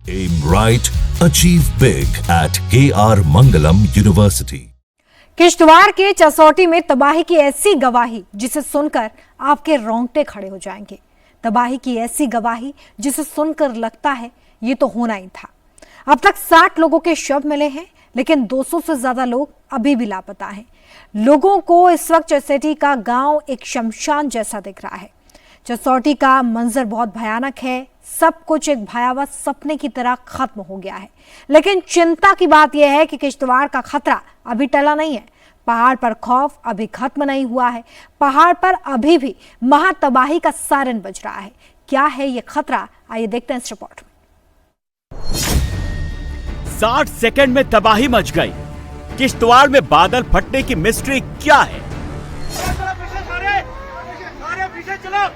Aim right, achieve big at KR Mangalam University. Kishtwar के चसौटी में तबाही की ऐसी गवाही जिसे सुनकर आपके रोंगटे खड़े हो जाएंगे। तबाही की ऐसी गवाही जिसे सुनकर लगता है ये तो होना ही था। अब तक 60 लोगों के शव मिले हैं, लेकिन 200 से ज्यादा लोग अभी भी लापता हैं। लोगों को इस वक्त चसौटी का गांव एक शमशान जैसा दिख रहा है। चसौटी का मंजर बहुत भयानक है। सब कुछ एक भयावह सपने की तरह खत्म हो गया है। लेकिन चिंता की बात यह है कि किश्तवाड़ का खतरा अभी टला नहीं है। पहाड़ पर खौफ अभी खत्म नहीं हुआ है। पहाड़ पर अभी भी महातबाही का सायरन बज रहा है। क्या है ये खतरा, आइए देखते हैं इस रिपोर्ट में। 60 सेकंड में तबाही मच गई। किश्तवाड़ में बादल फटने की मिस्ट्री क्या है? पीछे चलो,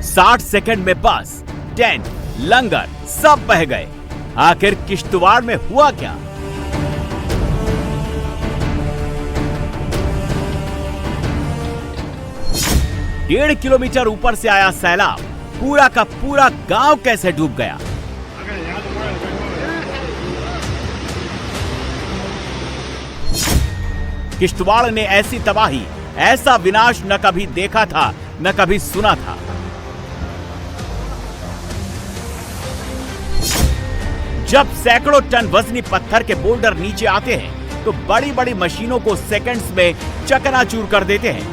60 सेकंड में बस, टेंट, लंगर सब बह गए। आखिर किश्तवाड़ में हुआ क्या? डेढ़ किलोमीटर ऊपर से आया सैलाब पूरा का पूरा गांव कैसे डूब गया? किश्तवाड़ ने ऐसी तबाही, ऐसा विनाश न कभी देखा था न कभी सुना था। जब सैकड़ों टन वजनी पत्थर के बोल्डर नीचे आते हैं तो बड़ी बड़ी मशीनों को सेकंड्स में चकनाचूर कर देते हैं।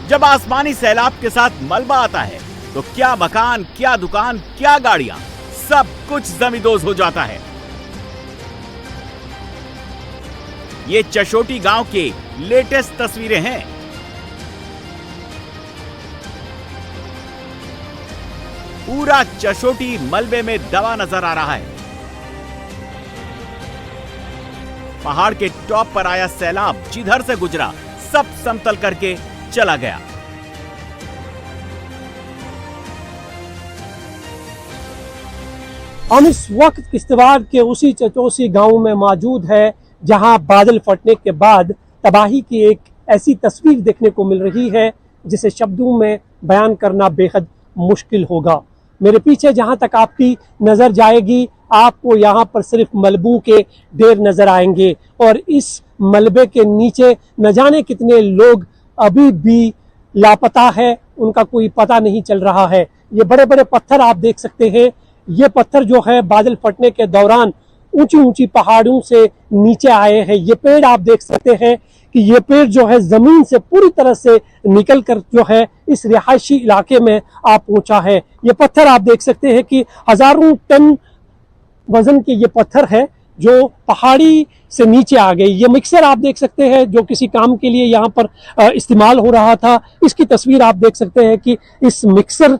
जब आसमानी सैलाब के साथ मलबा आता है तो क्या मकान, क्या दुकान, क्या गाड़ियां, सब कुछ जमींदोज हो जाता है। ये चसौटी गांव के लेटेस्ट तस्वीरें हैं। पूरा चसौटी मलबे में दबा नजर आ रहा है। पहाड़ के टॉप पर आया सैलाब जिधर से गुजरा सब समतल करके चला गया। हम इस वक्त किश्तवाड़ के उसी चचौसी गांव में मौजूद है जहां बादल फटने के बाद तबाही की एक ऐसी तस्वीर देखने को मिल रही है जिसे शब्दों में बयान करना बेहद मुश्किल होगा। मेरे पीछे जहां तक आपकी नजर जाएगी आपको यहां पर सिर्फ मलबों के ढेर नजर आएंगे और इस मलबे के नीचे न जाने कितने लोग अभी भी लापता है, उनका कोई पता नहीं चल रहा है। ये बड़े बड़े पत्थर आप देख सकते हैं। ये पत्थर जो है बादल फटने के दौरान ऊंची ऊंची पहाड़ों से नीचे आए हैं। ये पेड़ आप देख सकते हैं कि ये पेड़ जो है जमीन से पूरी तरह से निकल कर जो है इस रिहायशी इलाके में आ पहुंचा है। ये पत्थर आप देख सकते हैं कि हजारों टन वजन के ये पत्थर है जो पहाड़ी से नीचे आ गई। ये मिक्सर आप देख सकते हैं जो किसी काम के लिए यहाँ पर इस्तेमाल हो रहा था। इसकी तस्वीर आप देख सकते हैं कि इस मिक्सर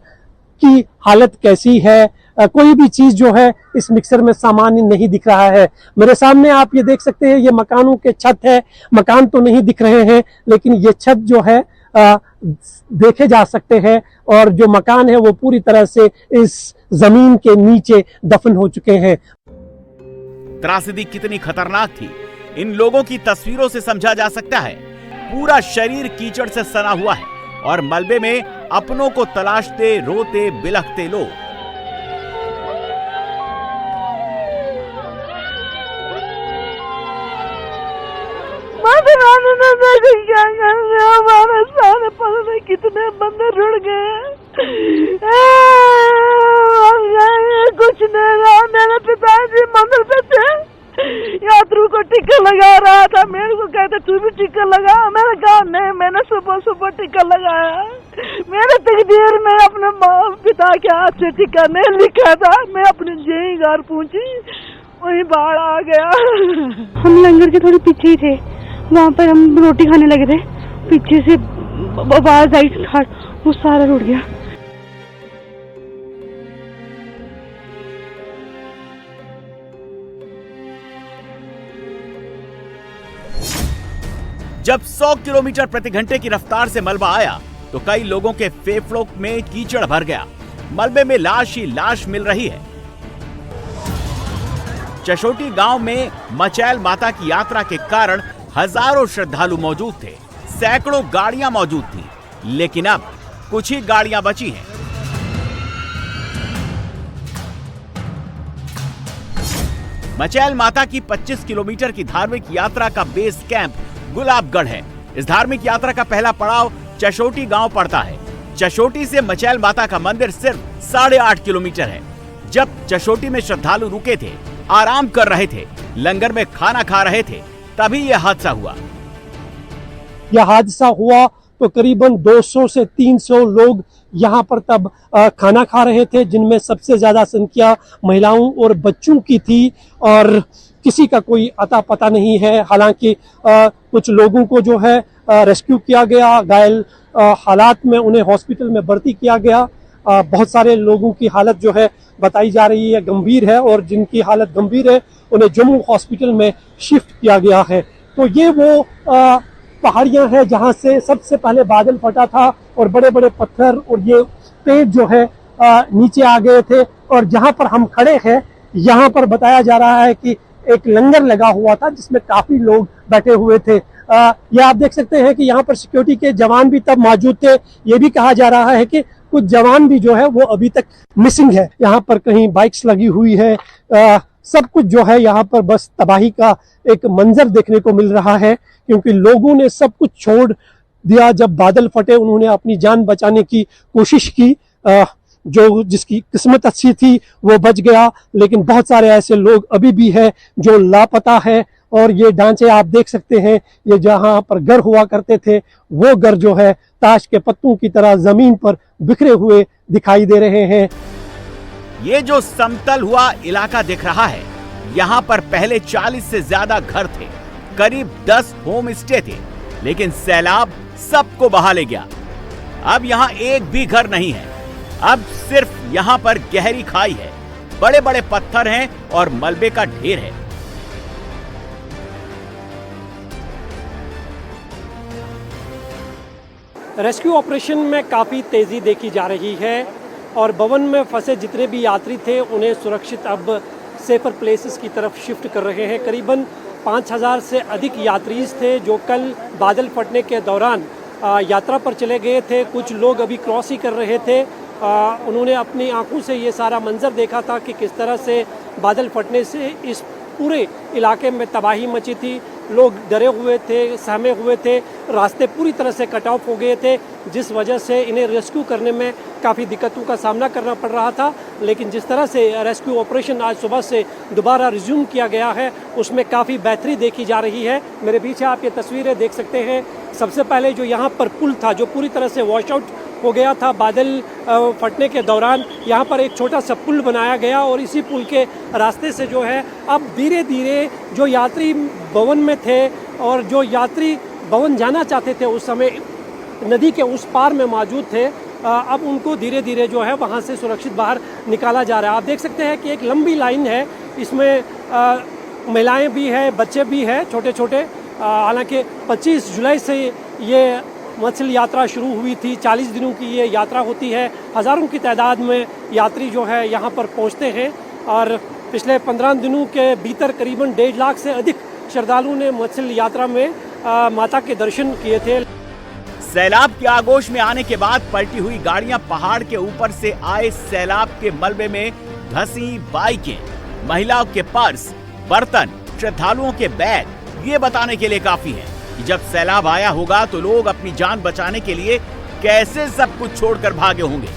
की हालत कैसी है। कोई भी चीज जो है इस मिक्सर में सामान्य नहीं दिख रहा है। मेरे सामने आप ये देख सकते हैं ये मकानों के छत है। मकान तो नहीं दिख रहे हैं लेकिन ये छत जो है देखे जा सकते हैं और जो मकान है वो पूरी तरह से इस जमीन के नीचे दफन हो चुके हैं। त्रासदी कितनी खतरनाक थी इन लोगों की तस्वीरों से समझा जा सकता है। पूरा शरीर कीचड़ से सना हुआ है और मलबे में अपनों को तलाशते रोते बिलखते लोग। हमारे सारे पता कितने बंदे रुड़ गए। कुछ नहीं रहा। मेरे पिताजी मंदिर पे थे, यात्रियों को टिक्का लगा रहा था। मेरे को कहते तू भी टिक्का लगा। मैंने कहा नहीं, मैंने सुबह सुबह टिक्का लगाया। मेरे तकदीर में अपने पिता के हाथ से टिक्का नहीं लिखा था। मैं अपने जेई घर पहुंची, वहीं बाढ़ आ गया। हम लंगर के थोड़े पीछे ही थे, वहाँ पर हम रोटी खाने लगे थे। पीछे से आवाज आई, वो सारा रुड़ गया। जब 100 किलोमीटर प्रति घंटे की रफ्तार से मलबा आया तो कई लोगों के फेफड़ों में कीचड़ भर गया। मलबे में लाश ही लाश मिल रही है। चसौटी गांव में मचैल माता की यात्रा के कारण हजारों श्रद्धालु मौजूद थे, सैकड़ों गाड़ियां मौजूद थी, लेकिन अब कुछ ही गाड़ियां बची हैं। मचैल माता की 25 किलोमीटर की धार्मिक यात्रा का बेस कैंप गुलाबगढ़ है। इस धार्मिक यात्रा का पहला पड़ाव चशोटी गांव पड़ता है। चशोटी से मचैल माता का मंदिर सिर्फ 8.5 किलोमीटर है। जब चशोटी में श्रद्धालु रुके थे, आराम कर रहे थे, लंगर में खाना खा रहे थे, तभी यह हादसा हुआ। यह हादसा हुआ तो करीबन 200 से 300 लोग यहाँ पर तब खाना खा रहे थे, जिनमें सबसे ज्यादा संख्या महिलाओं और बच्चों की थी और किसी का कोई अता पता नहीं है। हालांकि कुछ लोगों को जो है रेस्क्यू किया गया, घायल हालात में उन्हें हॉस्पिटल में भर्ती किया गया। बहुत सारे लोगों की हालत जो है बताई जा रही है गंभीर है, और जिनकी हालत गंभीर है उन्हें जम्मू हॉस्पिटल में शिफ्ट किया गया है। तो ये वो पहाड़ियां हैं जहां से सबसे पहले बादल फटा था और बड़े बड़े पत्थर और ये पेड़ जो है नीचे आ गए थे। और जहां पर हम खड़े हैं यहाँ पर बताया जा रहा है कि एक लंगर लगा हुआ था जिसमें काफी लोग बैठे हुए थे। ये आप देख सकते हैं कि यहाँ पर सिक्योरिटी के जवान भी तब मौजूद थे। ये भी कहा जा रहा है कि कुछ जवान भी जो है वो अभी तक मिसिंग है। यहाँ पर कहीं बाइक्स लगी हुई है, सब कुछ जो है यहाँ पर बस तबाही का एक मंजर देखने को मिल रहा है, क्योंकि लोगों ने सब कुछ छोड़ दिया। जब बादल फटे उन्होंने अपनी जान बचाने की कोशिश की। जो जिसकी किस्मत अच्छी थी वो बच गया, लेकिन बहुत सारे ऐसे लोग अभी भी हैं जो लापता है। और ये ढांचे आप देख सकते हैं, ये जहां पर घर हुआ करते थे वो घर जो है ताश के पत्तों की तरह जमीन पर बिखरे हुए दिखाई दे रहे हैं। ये जो समतल हुआ इलाका दिख रहा है, यहाँ पर पहले 40 से ज्यादा घर थे, करीब 10 होम स्टे थे, लेकिन सैलाब सबको बहा ले गया। अब यहाँ एक भी घर नहीं है। अब सिर्फ यहाँ पर गहरी खाई है, बड़े बड़े पत्थर हैं और मलबे का ढेर है। रेस्क्यू ऑपरेशन में काफ़ी तेज़ी देखी जा रही है और भवन में फंसे जितने भी यात्री थे उन्हें सुरक्षित अब सेफर प्लेसेस की तरफ शिफ्ट कर रहे हैं। करीबन 5000 से अधिक यात्री थे जो कल बादल फटने के दौरान यात्रा पर चले गए थे। कुछ लोग अभी क्रॉस ही कर रहे थे। उन्होंने अपनी आंखों से ये सारा मंजर देखा था कि किस तरह से बादल फटने से इस पूरे इलाके में तबाही मची थी। लोग डरे हुए थे, सहमे हुए थे, रास्ते पूरी तरह से कट ऑफ हो गए थे, जिस वजह से इन्हें रेस्क्यू करने में काफ़ी दिक्कतों का सामना करना पड़ रहा था। लेकिन जिस तरह से रेस्क्यू ऑपरेशन आज सुबह से दोबारा रिज्यूम किया गया है उसमें काफ़ी बेहतरी देखी जा रही है। मेरे पीछे आप ये तस्वीरें देख सकते हैं। सबसे पहले जो यहाँ पर पुल था जो पूरी तरह से वॉश आउट हो गया था बादल फटने के दौरान, यहाँ पर एक छोटा सा पुल बनाया गया और इसी पुल के रास्ते से जो है अब धीरे धीरे जो यात्री भवन में थे और जो यात्री भवन जाना चाहते थे उस समय नदी के उस पार में मौजूद थे, अब उनको धीरे धीरे जो है वहाँ से सुरक्षित बाहर निकाला जा रहा है। आप देख सकते हैं कि एक लंबी लाइन है, इसमें महिलाएं भी हैं, बच्चे भी हैं छोटे छोटे। हालांकि 25 जुलाई से ये मत्स्य यात्रा शुरू हुई थी। 40 दिनों की ये यात्रा होती है। हज़ारों की तादाद में यात्री जो है यहाँ पर पहुँचते हैं और पिछले 15 दिनों के भीतर करीबन 1.5 लाख से अधिक श्रद्धालुओं ने मत्स्य यात्रा में माता के दर्शन किए थे। सैलाब के आगोश में आने के बाद पलटी हुई गाड़ियां पहाड़ के ऊपर से आए सैलाब के मलबे में धंसी बाइकें, महिलाओं के पर्स, बर्तन, श्रद्धालुओं के बैग, ये बताने के लिए काफी है कि जब सैलाब आया होगा तो लोग अपनी जान बचाने के लिए कैसे सब कुछ छोड़कर भागे होंगे।